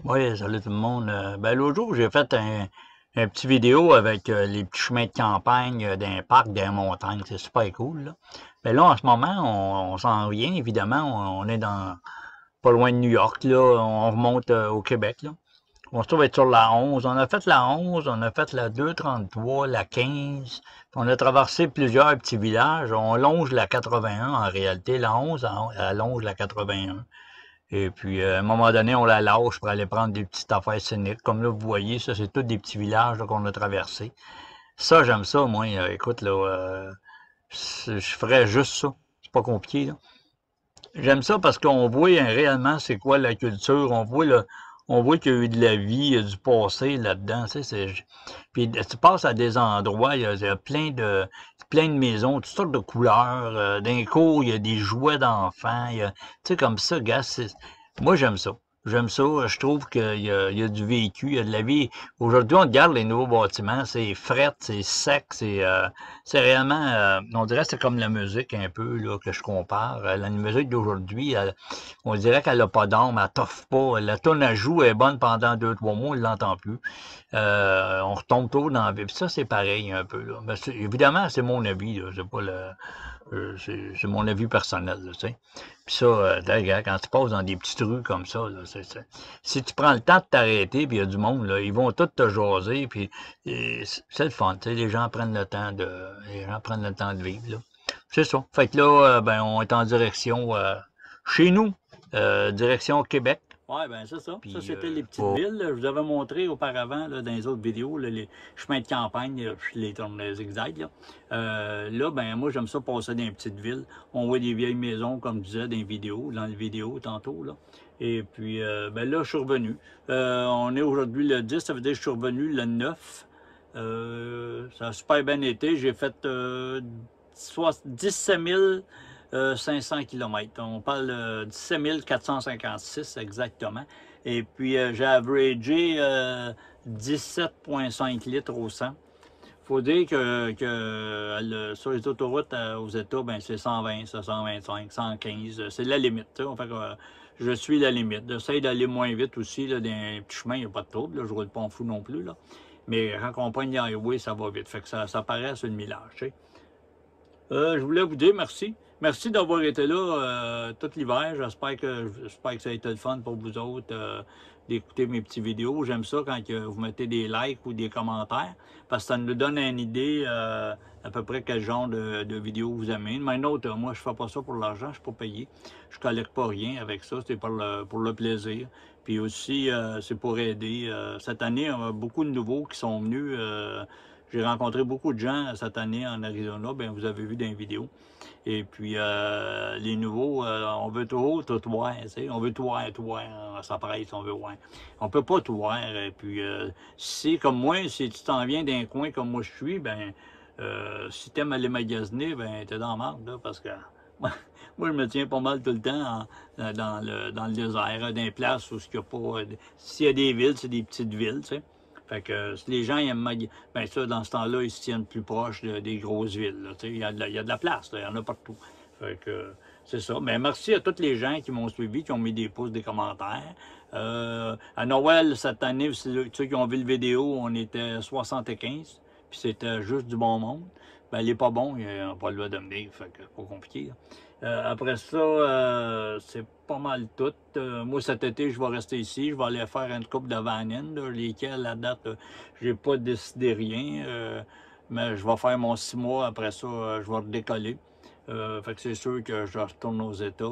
Oui, salut tout le monde. Ben, l'autre jour, j'ai fait un petit vidéo avec les petits chemins de campagne d'un parc, des montagnes. C'est super cool, là. Ben là, en ce moment, on s'en vient, évidemment. On est dans pas loin de New York, là. On remonte au Québec, là. On se trouve être sur la 11. On a fait la 11, on a fait la 233, la 15. On a traversé plusieurs petits villages. On longe la 81 en réalité. La 11, elle longe la 81. Et puis, à un moment donné, on la lâche pour aller prendre des petites affaires scéniques. Comme là, vous voyez, ça, c'est tous des petits villages qu'on a traversés. Ça, j'aime ça, moi. Écoute, là, je ferais juste ça. C'est pas compliqué, là. J'aime ça parce qu'on voit réellement c'est quoi la culture. On voit qu'il y a eu de la vie, il y a du passé là-dedans. Tu sais, puis tu passes à des endroits, il y a plein de maisons, toutes sortes de couleurs. D'un coup, il y a des jouets d'enfants. Tu sais, comme ça, gars, moi j'aime ça. J'aime ça. Je trouve qu'il y a du vécu, il y a de la vie. Aujourd'hui, on regarde les nouveaux bâtiments, c'est fret, c'est sec, c'est réellement, on dirait que c'est comme la musique un peu là, que je compare. La musique d'aujourd'hui, on dirait qu'elle n'a pas d'âme, elle toffe pas. La tonne à joue est bonne pendant 2, 3 mois, on ne l'entend plus. On retombe tôt dans la vie. Puis ça, c'est pareil un peu. Là. Mais évidemment, c'est mon avis. C'est pas le. C'est mon avis personnel, là, tu sais. Puis ça, regarde, quand tu passes dans des petites rues comme ça, là, si tu prends le temps de t'arrêter, puis il y a du monde, là, ils vont tous te jaser, puis c'est le fun, tu sais, les gens prennent le temps de vivre, là. C'est ça. Fait que là, ben, on est en direction chez nous, direction Québec. Ouais, ben c'est ça. Ça, Puis, c'était les petites pour... villes. Je vous avais montré auparavant là, dans les autres vidéos là, les chemins de campagne, là, puis les tournes zigzags. Là. Là, ben moi, j'aime ça passer dans les petites villes. On voit des vieilles maisons, comme je disais, dans les vidéos tantôt. Là. Et puis, ben là, je suis revenu. On est aujourd'hui le 10, ça veut dire que je suis revenu le 9. Ça a super bien été. J'ai fait 17 500 km. On parle de 17 456 exactement. Et puis, j'ai averagé 17,5 litres au 100. Faut dire sur les autoroutes aux États, ben c'est 120, ça, 125, 115. C'est la limite. Fait que, je suis la limite. J'essaie d'aller moins vite aussi. Là, dans les petits chemins, il n'y a pas de trouble. Là, je roule pas en fou non plus. Là. Mais quand on pogne les highways, ça va vite. Fait que ça paraît sur le millage. Tu sais. Je voulais vous dire merci. Merci d'avoir été là tout l'hiver. J'espère que ça a été le fun pour vous autres d'écouter mes petites vidéos. J'aime ça quand vous mettez des likes ou des commentaires parce que ça nous donne une idée à peu près quel genre de vidéos vous aimez. Mais autre, moi, je fais pas ça pour l'argent, je suis pas payé. Je collecte pas rien avec ça, c'est pour le plaisir. Puis aussi, c'est pour aider. Cette année, on a beaucoup de nouveaux qui sont venus. J'ai rencontré beaucoup de gens cette année en Arizona, bien, vous avez vu dans les vidéos. Et puis, les nouveaux, on veut tout voir, tu sais. On veut tout voir, ça presse, on veut voir. On peut pas tout voir. Et puis, si, comme moi, si tu t'en viens d'un coin comme moi je suis, ben, si t'aimes aller magasiner, ben, t'es dans la marde, là, parce que moi, je me tiens pas mal tout le temps dans le désert, dans des places où il y a pas... S'il y a des villes, c'est des petites villes, tu sais. Fait que si les gens aiment ben ça, dans ce temps-là, ils se tiennent plus proches des grosses villes. Là, il y a de la place, là, il y en a partout. Fait que c'est ça. Mais merci à tous les gens qui m'ont suivi, qui ont mis des pouces, des commentaires. À Noël, cette année, ceux qui ont vu le vidéo, on était 75, puis c'était juste du bon monde. Ben, il est pas bon, il n'a pas le droit de venir, fait que c'est pas compliqué. Là. Après ça, c'est pas mal tout. Moi, cet été, je vais rester ici. Je vais aller faire une coupe de vanine, lesquelles, à date, j'ai pas décidé rien. Mais je vais faire mon 6 mois. Après ça, je vais redécoller. Fait que c'est sûr que je retourne aux États.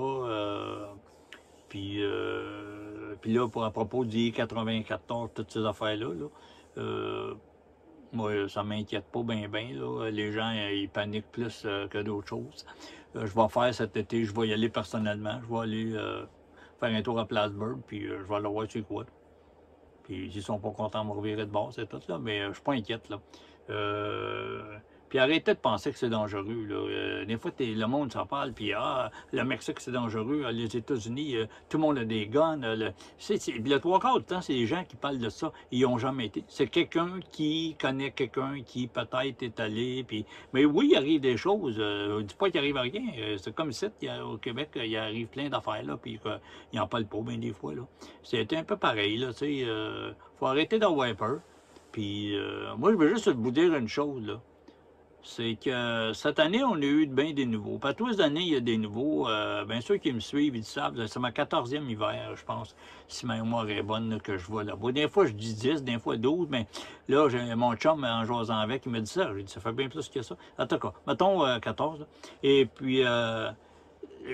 Puis là, à propos du I-94, toutes ces affaires-là, là, moi, ça m'inquiète pas bien, là. Les gens, ils paniquent plus que d'autres choses. Je vais faire cet été, je vais y aller personnellement. Je vais aller faire un tour à Plattsburgh, puis je vais aller voir c'est quoi. Puis s'ils sont pas contents de me revirer de bord, c'est tout, là. Mais je suis pas inquiète, là. Euh, Puis arrêtez de penser que c'est dangereux. Là. Des fois, le monde s'en parle, puis le Mexique, c'est dangereux. Les États-Unis, tout le monde a des guns. Le trois quarts du temps, c'est les gens qui parlent de ça. Ils n'ont jamais été. C'est quelqu'un qui connaît quelqu'un qui peut-être est allé. Puis... Mais oui, il arrive des choses. Je ne dis pas qu'il arrive à rien. C'est comme ici, au Québec, il arrive plein d'affaires, là, puis ils n'en parlent pas bien des fois. C'était un peu pareil. Là, faut arrêter d'avoir peur. Puis moi, je veux juste vous dire une chose, là. C'est que cette année, on a eu bien des nouveaux. Pas tous les années, il y a des nouveaux. Bien ceux qui me suivent, ils savent, c'est ma 14e hiver, je pense, si ma mémoire est bonne, là, que je vois là-bas. Des fois, je dis 10, des fois 12, mais là, j'ai mon chum, en jasant avec, il me dit ça. J'ai dit, ça fait bien plus que ça. En tout cas, mettons 14. Là. Et puis,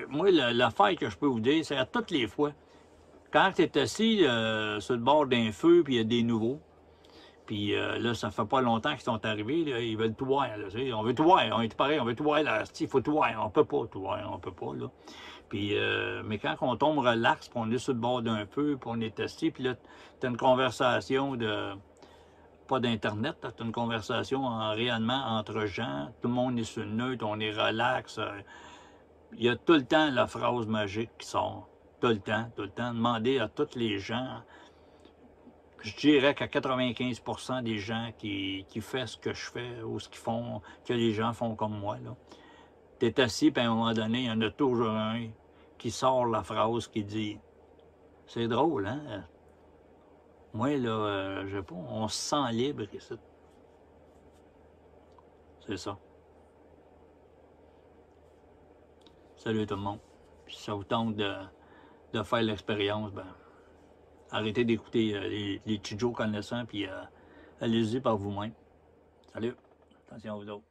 moi, l'affaire que je peux vous dire, c'est à toutes les fois, quand tu es assis sur le bord d'un feu, puis il y a des nouveaux, puis là, ça fait pas longtemps qu'ils sont arrivés, là, ils veulent tout voir. Là, on veut tout voir, on est pareil, on veut tout voir. Là, il faut tout voir, on peut pas tout voir, on peut pas. Là. Puis, mais quand on tombe relax, puis on est sur le bord d'un feu, puis on est assis, puis là, tu as une conversation de... pas d'Internet, tu as une conversation réellement entre gens, tout le monde est sur le neutre, on est relax. Il y a tout le temps la phrase magique qui sort. Tout le temps, tout le temps. Demandez à tous les gens... Je dirais qu'à 95% des gens qui font ce que je fais ou ce qu'ils font, que les gens font comme moi, tu es assis, puis à un moment donné, il y en a toujours un qui sort la phrase qui dit « C'est drôle, hein? Moi, là, je sais pas, on se sent libre ici. » C'est ça. Salut tout le monde. Puis si ça vous tente de faire l'expérience, ben... Arrêtez d'écouter les petits Joe connaissants, puis allez-y par vous-même. Salut! Attention à vous autres.